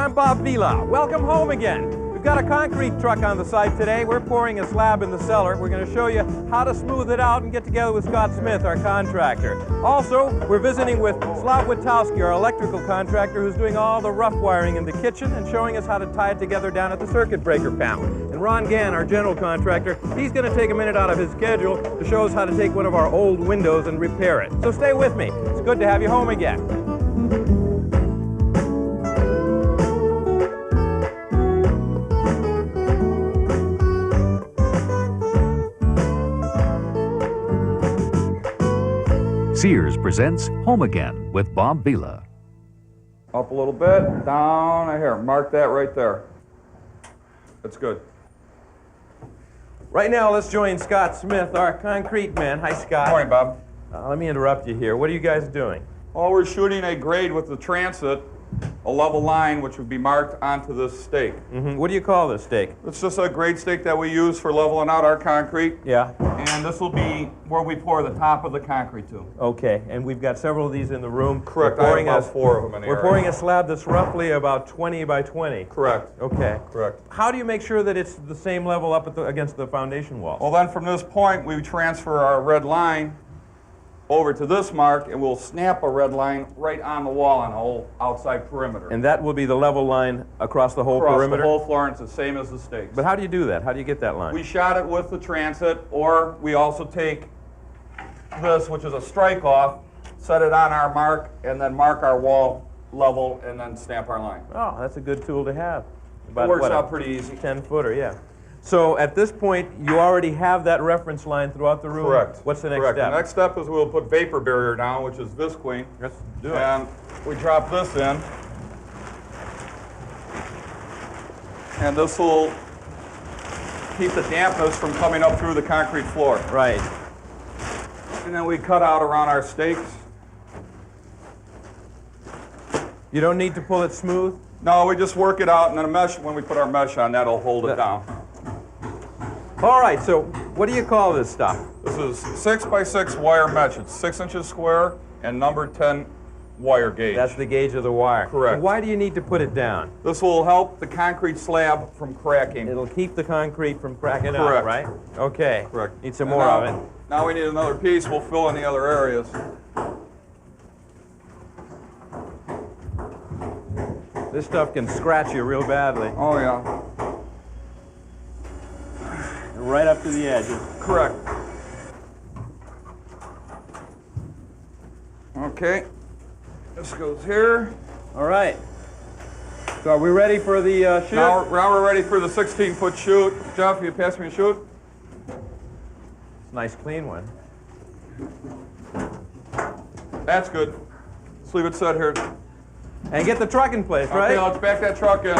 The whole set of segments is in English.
I'm Bob Vila. Welcome home again. We've got a concrete truck on the site today. We're pouring a slab in the cellar. We're going to show you how to smooth it out and get together with Scott Smith, our contractor. Also, we're visiting with Slav Witowski, our electrical contractor, who's doing all the rough wiring in the kitchen and showing us how to tie it together down at the circuit breaker panel. And Ron Gann, our general contractor, he's going to take a minute out of his schedule to show us how to take one of our old windows and repair it. So stay with me. It's good to have you home again. Sears presents Home Again with Bob Vila. Up a little bit, down here. Mark that right there. That's good. Right now, let's join Scott Smith, our concrete man. Hi, Scott. Good morning, Bob. Let me interrupt you here. What are you guys doing? Well, we're shooting a grade with the transit, a level line, which would be marked onto this stake. What do you call this stake? It's just a grade stake that we use for leveling out our concrete. Yeah. And this will be where we pour the top of the concrete to. Okay, and we've got several of these in the room. Correct. I have about 4 of them in the We're pouring a slab that's roughly about 20 by 20. Correct. Okay. Correct. How do you make sure that it's the same level up at against the foundation wall? Well, then from this point, we transfer our red line over to this mark, and we'll snap a red line right on the wall on the whole outside perimeter. And that will be the level line across the whole perimeter? Across the whole floor, and it's the same as the stakes. But how do you do that? How do you get that line? We shot it with the transit, or we also take this, which is a strike off, set it on our mark, and then mark our wall level, and then stamp our line. Oh, that's a good tool to have. It works out pretty easy. 10-footer, yeah. So at this point, you already have that reference line throughout the room? Correct. What's the next Correct. step? The next step is we'll put vapor barrier down, which is visqueen. Let's do it. And we drop this in. And this will keep the dampness from coming up through the concrete floor. Right. And then we cut out around our stakes. You don't need to pull it smooth? No, we just work it out, and then a mesh, when we put our mesh on, that'll hold it down. All right, so what do you call this stuff? This is 6 by 6 wire mesh. It's 6 inches square and number 10 wire gauge. That's the gauge of the wire. Correct. And why do you need to put it down? This will help the concrete slab from cracking. It'll keep the concrete from cracking Correct. out, right? Okay. Correct. Need some And more now, of it. Now we need another piece. We'll fill in the other areas. This stuff can scratch you real badly. Oh, yeah. Right up to the edges. Correct. Okay. This goes here. All right. So are we ready for the shoot? Now we're ready for the 16-foot shoot. Jeff, you pass me a shoot? Nice clean one. That's good. Let's leave it set here. And get the truck in place, right? Okay, let's back that truck in.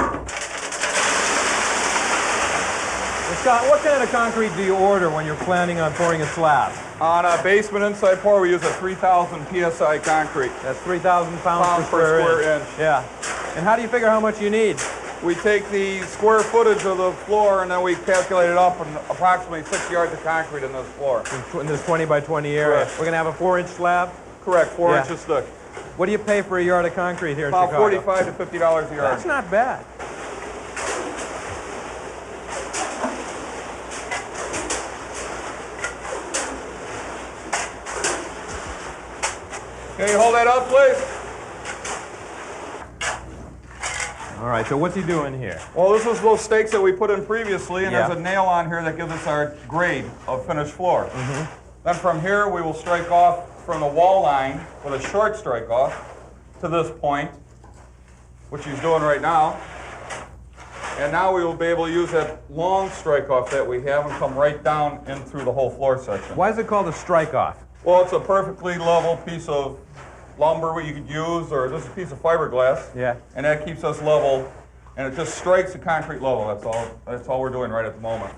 Scott, what kind of concrete do you order when you're planning on pouring a slab? On a basement inside pour, we use a 3,000 PSI concrete. That's 3,000 pounds per square inch. Yeah. And how do you figure how much you need? We take the square footage of the floor and then we calculate it up in approximately 6 yards of concrete in this floor. In this 20 by 20 area. Correct. We're going to have a 4-inch slab? Correct, 4 Yeah. inches thick. What do you pay for a yard of concrete here in About Chicago? $45 to $50 a yard. That's not bad. Can you hold that up, please? All right, so what's he doing here? Well, this was those stakes that we put in previously, and Yeah. there's a nail on here that gives us our grade of finished floor. Then from here, we will strike off from the wall line with a short strike off to this point, which he's doing right now. And now we will be able to use that long strike off that we have and come right down in through the whole floor section. Why is it called a strike off? Well, it's a perfectly level piece of lumber you could use, or just a piece of fiberglass. Yeah. And that keeps us level, and it just strikes the concrete level. That's all we're doing right at the moment.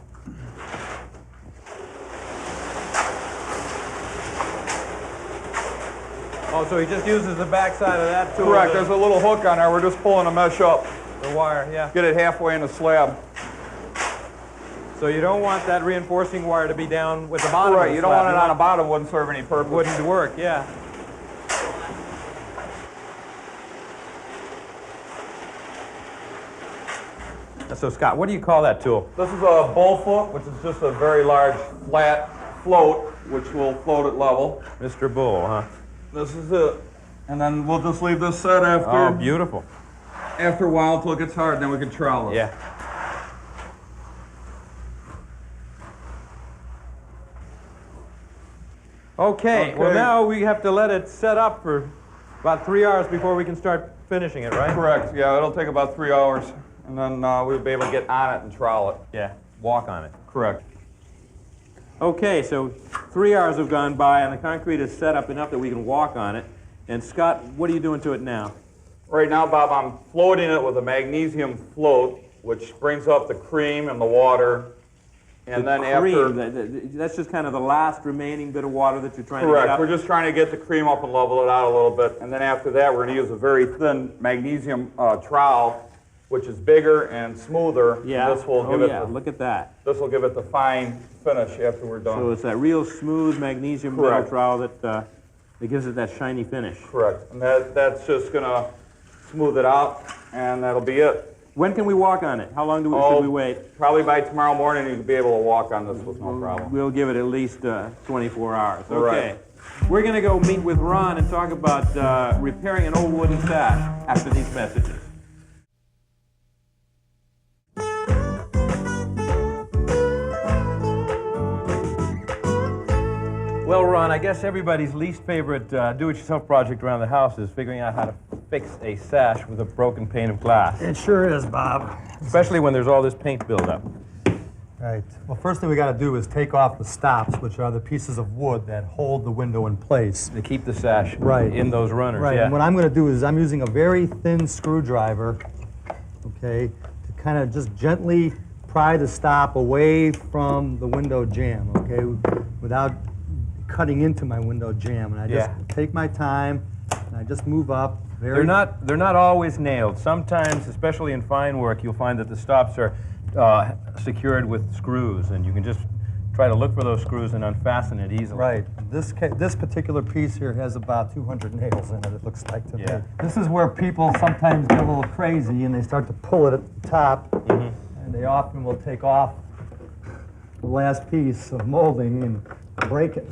Oh, so he just uses the backside of that tool? Correct. There's a little hook on there. We're just pulling a mesh up. The wire, yeah. Get it halfway in the slab. So you don't want that reinforcing wire to be down with the bottom of Right. the You don't slab. want it on the bottom. Wouldn't serve any purpose. Wouldn't work, yeah. So Scott, what do you call that tool? This is a bullfoot, which is just a very large flat float, which will float at level. Mr. Bull, huh? This is it. And then we'll just leave this set after. Oh, beautiful. After a while until it gets hard, then we can trowel it. Yeah. Okay, well now we have to let it set up for about 3 hours before we can start finishing it, right? Correct, yeah, it'll take about 3 hours, and then we'll be able to get on it and trowel it. Yeah, walk on it. Correct. Okay, so 3 hours have gone by and the concrete is set up enough that we can walk on it. And Scott, what are you doing to it now? Right now, Bob, I'm floating it with a magnesium float, which brings up the cream and the water. And then cream, that's just kind of the last remaining bit of water that you're trying to get up? Correct. We're just trying to get the cream up and level it out a little bit. And then after that, we're going to use a very thin magnesium trowel, which is bigger and smoother. Yeah. This will give it look at that. This will give it the fine finish after we're done. So it's that real smooth magnesium metal trowel that gives it that shiny finish. Correct. And that's just going to smooth it out, and that'll be it. When can we walk on it? How long should we wait? Probably by tomorrow morning you'll be able to walk on this with no problem. We'll give it at least 24 hours. Okay. Right. We're going to go meet with Ron and talk about repairing an old wooden sash after these messages. Well, Ron, I guess everybody's least favorite do-it-yourself project around the house is figuring out how to fix a sash with a broken pane of glass. It sure is, Bob. Especially when there's all this paint buildup. Right. Well, first thing we got to do is take off the stops, which are the pieces of wood that hold the window in place. To keep the sash right in those runners. Right. Yeah. And what I'm going to do is I'm using a very thin screwdriver, okay, to kind of just gently pry the stop away from the window jamb, okay, without cutting into my window jamb. And I just take my time and I just move up. They're not always nailed. Sometimes, especially in fine work, you'll find that the stops are secured with screws, and you can just try to look for those screws and unfasten it easily. Right. This particular piece here has about 200 nails in it, it looks like to me. Yeah. This is where people sometimes get a little crazy and they start to pull it at the top, and they often will take off the last piece of molding and break it.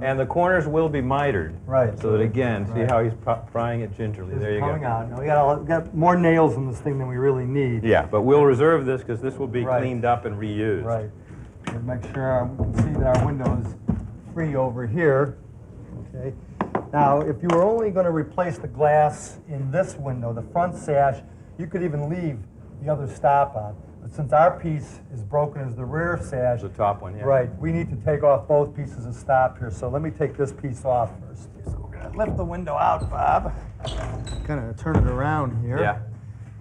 And the corners will be mitered. Right. So that, again, see how he's prying it gingerly. There you go. Coming out. Now we got more nails in this thing than we really need. Yeah, but we'll reserve this because this will be cleaned up and reused. Right. And make sure we can see that our window is free over here. Okay. Now, if you were only going to replace the glass in this window, the front sash, you could even leave the other stop on. But since our piece is broken as the rear sash, The top one, yeah. right, we need to take off both pieces of stop here. So let me take this piece off first. So we're going to lift the window out, Bob. Kind of turn it around here. Yeah.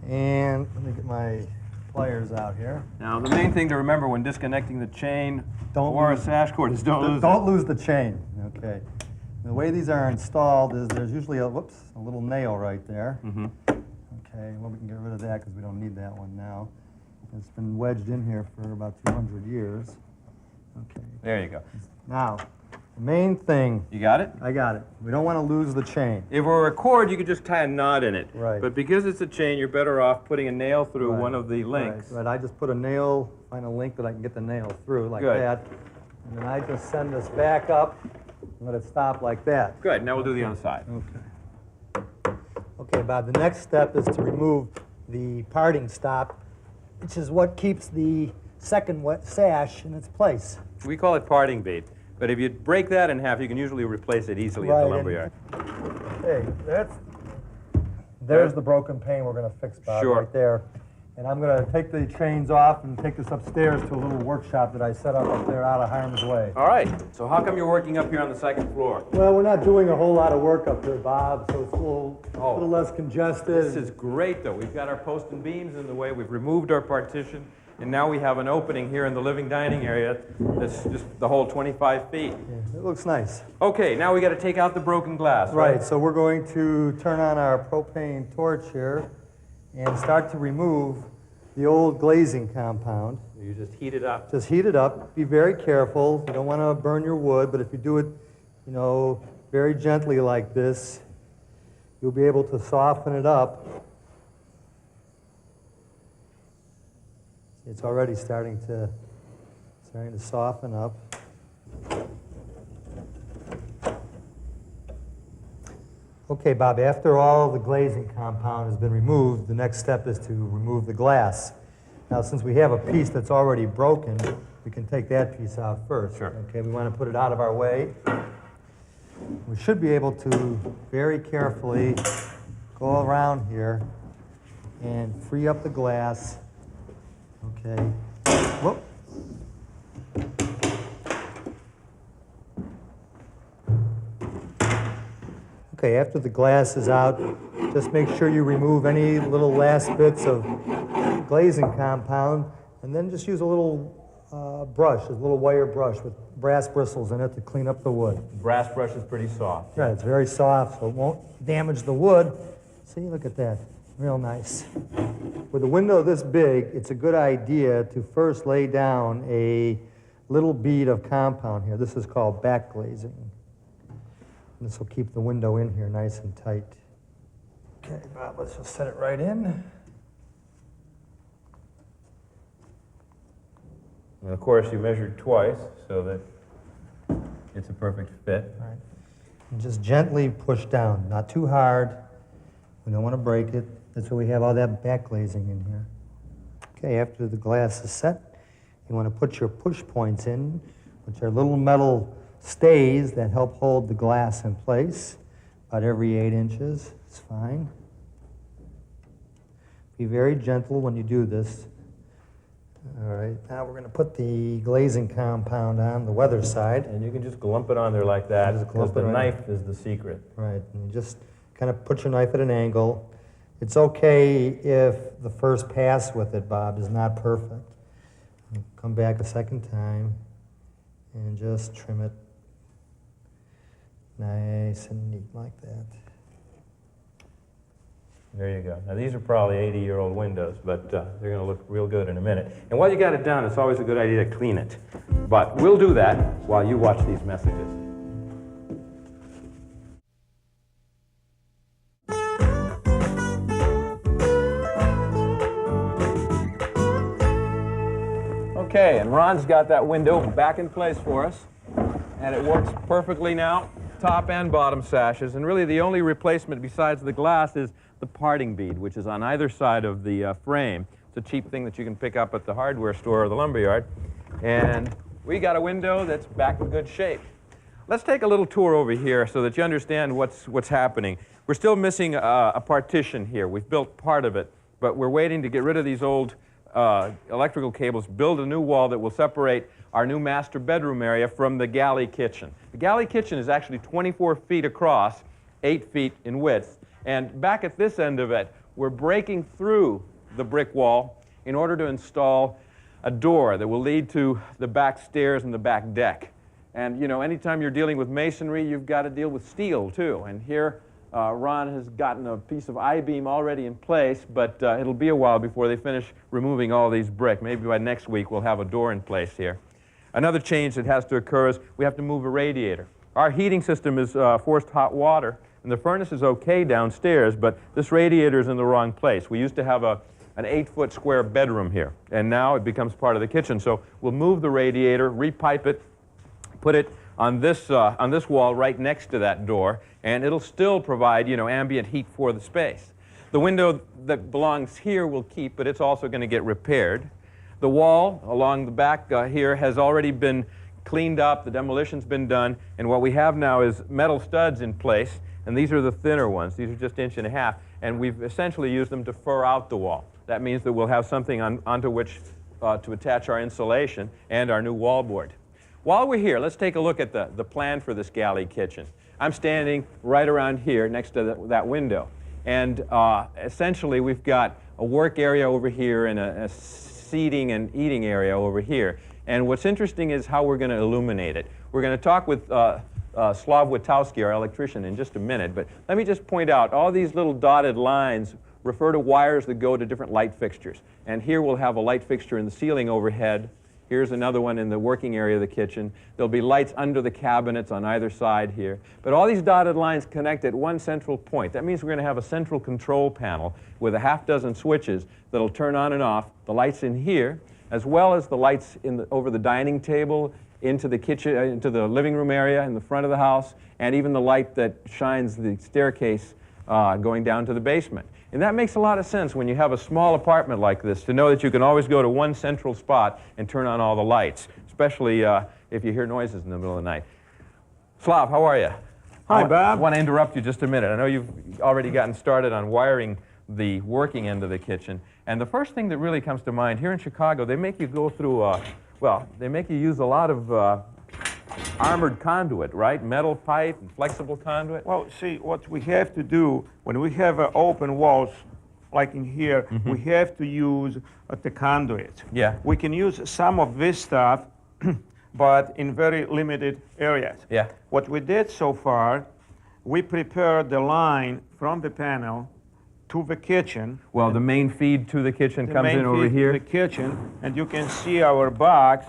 And let me get my pliers out here. Now, the main thing to remember when disconnecting the chain Don't or a lose- sash cord is don't lose the chain. Okay. The way these are installed is there's usually a little nail right there. Mm-hmm. Okay, well, we can get rid of that because we don't need that one now. It's been wedged in here for about 200 years. Okay. There you go. Now, the main thing, You got it? I got it. We don't want to lose the chain. If it were a cord, you could just tie a knot in it. Right. But because it's a chain, you're better off putting a nail through Right. one of the links. Right. I just put a nail, find a link that I can get the nail through like Good. that. And then I just send this back up and let it stop like that. Good. Now we'll do the other side. Okay. Okay, Bob, the next step is to remove the parting stop, which is what keeps the second sash in its place. We call it parting bait. But if you break that in half, you can usually replace it easily at the lumberyard. Hey, there's the broken pane we're going to fix, Bob, Sure. right there. And I'm going to take the chains off and take this upstairs to a little workshop that I set up there out of harm's way. All right. So how come you're working up here on the second floor? Well, we're not doing a whole lot of work up here, Bob, so it's a little less congested. This is great, though. We've got our post and beams in the way. We've removed our partition. And now we have an opening here in the living dining area that's just the whole 25 feet. Yeah, it looks nice. Okay, now we got to take out the broken glass, right? Right, so we're going to turn on our propane torch here and start to remove the old glazing compound. You just heat it up. Just heat it up. Be very careful. You don't want to burn your wood, but if you do it, very gently like this, you'll be able to soften it up. It's already starting to soften up. Okay, Bob, after all the glazing compound has been removed, the next step is to remove the glass. Now, since we have a piece that's already broken, we can take that piece out first. Sure. Okay, we want to put it out of our way. We should be able to very carefully go around here and free up the glass. Okay. Whoop. Okay, after the glass is out, just make sure you remove any little last bits of glazing compound, and then just use a little brush, a little wire brush with brass bristles in it to clean up the wood. Brass brush is pretty soft. Yeah, it's very soft, so it won't damage the wood. See, look at that, real nice. With a window this big, it's a good idea to first lay down a little bead of compound here. This is called back glazing. This will keep the window in here nice and tight. Okay, Bob, let's just set it right in. And of course, you measured twice so that it's a perfect fit. All right. And just gently push down, not too hard. We don't want to break it. That's why we have all that back glazing in here. Okay, after the glass is set, you want to put your push points in, which are little metal stays that help hold the glass in place. About every 8 inches, it's fine. Be very gentle when you do this. All right, now we're going to put the glazing compound on the weather side. And you can just glump it on there like that, Just because glump the it right knife is the secret. Right, and you just kind of put your knife at an angle. It's okay if the first pass with it, Bob, is not perfect. Come back a second time and just trim it nice and neat like that. There you go. Now, these are probably 80-year-old windows, but they're going to look real good in a minute. And while you got it done, it's always a good idea to clean it. But we'll do that while you watch these messages. Okay, and Ron's got that window back in place for us, and it works perfectly now, top and bottom sashes. And really the only replacement besides the glass is the parting bead, which is on either side of the frame. It's a cheap thing that you can pick up at the hardware store or the lumberyard. And we got a window that's back in good shape. Let's take a little tour over here so that you understand what's happening. We're still missing a partition here. We've built part of it, but we're waiting to get rid of these old electrical cables, build a new wall that will separate our new master bedroom area from the galley kitchen. The galley kitchen is actually 24 feet across, 8 feet in width. And back at this end of it, we're breaking through the brick wall in order to install a door that will lead to the back stairs and the back deck. And you know, anytime you're dealing with masonry, you've got to deal with steel too. And here, Ron has gotten a piece of I-beam already in place, but it'll be a while before they finish removing all these brick. Maybe by next week we'll have a door in place here. Another change that has to occur is we have to move a radiator. Our heating system is forced hot water, and the furnace is okay downstairs, but this radiator is in the wrong place. We used to have an 8-foot square bedroom here, and now it becomes part of the kitchen. So we'll move the radiator, repipe it, put it on this wall right next to that door, and it'll still provide, you know, ambient heat for the space. The window that belongs here will keep, but it's also going to get repaired. The wall along the back here has already been cleaned up, the demolition's been done, and what we have now is metal studs in place, and these are the thinner ones. These are just 1.5 inches, and we've essentially used them to fur out the wall. That means that we'll have something onto which to attach our insulation and our new wallboard. While we're here, let's take a look at the plan for this galley kitchen. I'm standing right around here next to that window, and essentially we've got a work area over here and a seating and eating area over here. And what's interesting is how we're going to illuminate it. We're going to talk with Slav Witowski, our electrician, in just a minute, but let me just point out all these little dotted lines refer to wires that go to different light fixtures. And here we'll have a light fixture in the ceiling overhead. Here's another one in the working area of the kitchen. There'll be lights under the cabinets on either side here. But all these dotted lines connect at one central point. That means we're going to have a central control panel with a half dozen switches that'll turn on and off the lights in here. as well as the lights over the dining table, into the kitchen, into the living room area in the front of the house, and even the light that shines the staircase going down to the basement. And that makes a lot of sense when you have a small apartment like this, to know that you can always go to one central spot and turn on all the lights, especially if you hear noises in the middle of the night. Slav, how are you? Hi, Bob. I want to interrupt you just a minute. I know you've already gotten started on wiring the working end of the kitchen. And the first thing that really comes to mind, here in Chicago, they make you go through, well, they make you use a lot of armored conduit, right? Metal pipe and flexible conduit. Well, see, what we have to do when we have open walls, like in here, we have to use the conduit. Yeah. We can use some of this stuff, but in very limited areas. Yeah. What we did so far, we prepared the line from the panel to the kitchen. Well, the main feed to the kitchen The comes main in over feed to here. the kitchen, and you can see our box.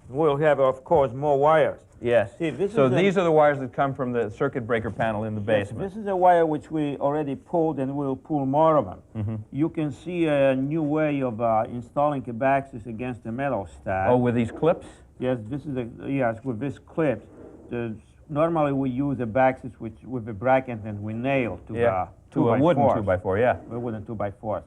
We'll have, of course, more wires. Yes. See, this So is these are the wires that come from the circuit breaker panel in the Yes, basement. this is a wire which we already pulled, and we'll pull more of them. You can see a new way of installing a baxis against the metal stab. Oh, with these clips? Yes, this is with this clip. Normally we use a baxis with a bracket and we nail to Yeah. the To a wooden 2x4s. 2x4, yeah. A wooden 2x4s.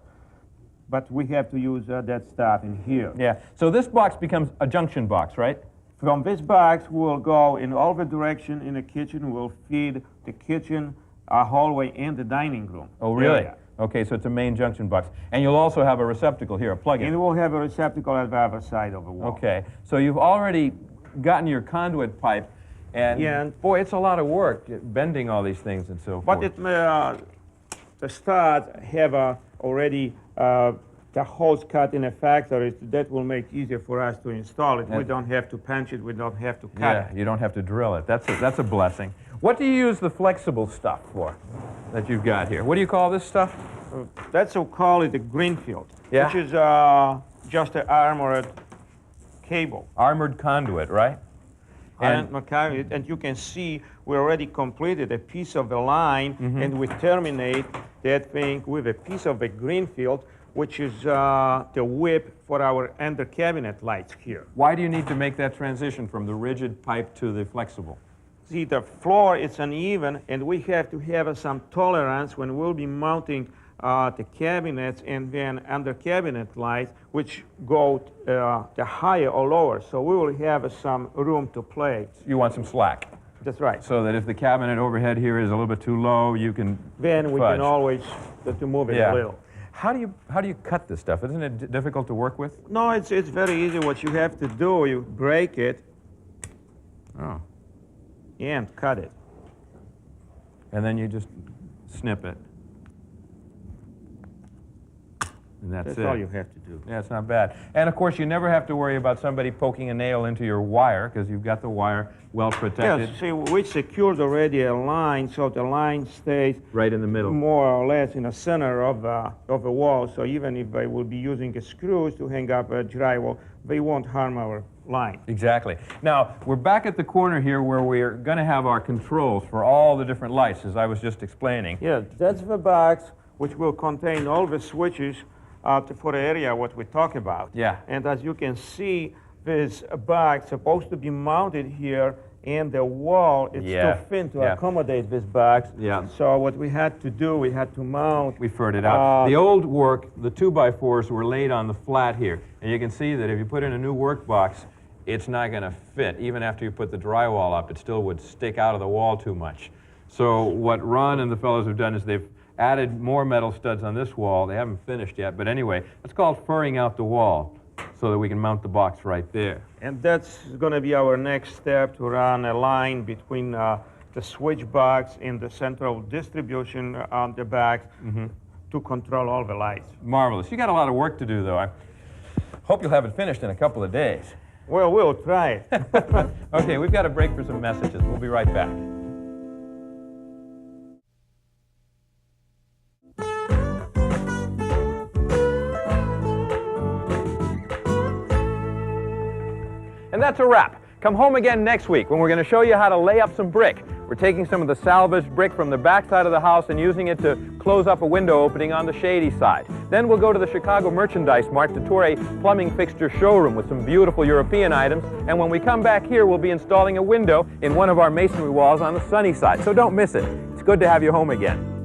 But we have to use that stuff in here. Yeah. So this box becomes a junction box, right? From this box, we'll go in all the direction in the kitchen. We'll feed the kitchen, hallway, and the dining room. Oh, really? area. Okay, so it's a main junction box. And you'll also have a receptacle here, a plug-in. And we'll have a receptacle at the other side of the wall. Okay, so you've already gotten your conduit pipe, and Yeah. boy, it's a lot of work, bending all these things and so forth. But the studs have already the holes cut in a factory. That will make it easier for us to install it. We don't have to punch it. We don't have to cut Yeah, it. you don't have to drill it. That's a blessing. What do you use the flexible stuff for that you've got here? What do you call this stuff? That's what we call it a greenfield, Yeah. which is just an armored cable. Armored conduit, right? And you can see we already completed a piece of the line, and we terminate that thing with a piece of the greenfield, which is the whip for our under cabinet lights here. Why do you need to make that transition from the rigid pipe to the flexible? See, the floor is uneven, and we have to have some tolerance when we'll be mounting the cabinets and then under cabinet lights, which go the higher or lower. So we will have some room to play. You want some slack, That's right. so that if the cabinet overhead here is a little bit too low, you can Then we fudge. can always to move it Yeah. a little. How do you cut this stuff? Isn't it difficult to work with? No, it's very easy. What you have to do, you break it Oh. and cut it. And then you just snip it. And that's That's it. all you have to do. Yeah, it's not bad. And of course, you never have to worry about somebody poking a nail into your wire, because you've got the wire well protected. Yes, see, we secured already a line, so the line stays Right in the middle. more or less in the center of the wall. So even if they will be using screws to hang up a drywall, they won't harm our line. Exactly. Now, we're back at the corner here where we're going to have our controls for all the different lights, as I was just explaining. Yeah, that's the box which will contain all the switches for the area what we talk about. Yeah. And as you can see, this box supposed to be mounted here, and the wall is Yeah. too thin to Yeah. accommodate this box. Yeah. So what we had to do, we had to mount. We furred it out. The old work, the 2x4s were laid on the flat here. And you can see that if you put in a new work box, it's not going to fit. Even after you put the drywall up, it still would stick out of the wall too much. So what Ron and the fellows have done is they've added more metal studs on this wall. They haven't finished yet, but anyway, it's called furring out the wall so that we can mount the box right there. And that's going to be our next step, to run a line between the switch box and the central distribution on the back to control all the lights. Marvelous. You got a lot of work to do, though. I hope you'll have it finished in a couple of days. Well, we'll try it. Okay, we've got a break for some messages. We'll be right back. And that's a wrap. Come home again next week when we're going to show you how to lay up some brick. We're taking some of the salvaged brick from the back side of the house and using it to close up a window opening on the shady side. Then we'll go to the Chicago Merchandise Mart to tour a plumbing fixture showroom with some beautiful European items. And when we come back here, we'll be installing a window in one of our masonry walls on the sunny side. So don't miss it. It's good to have you home again.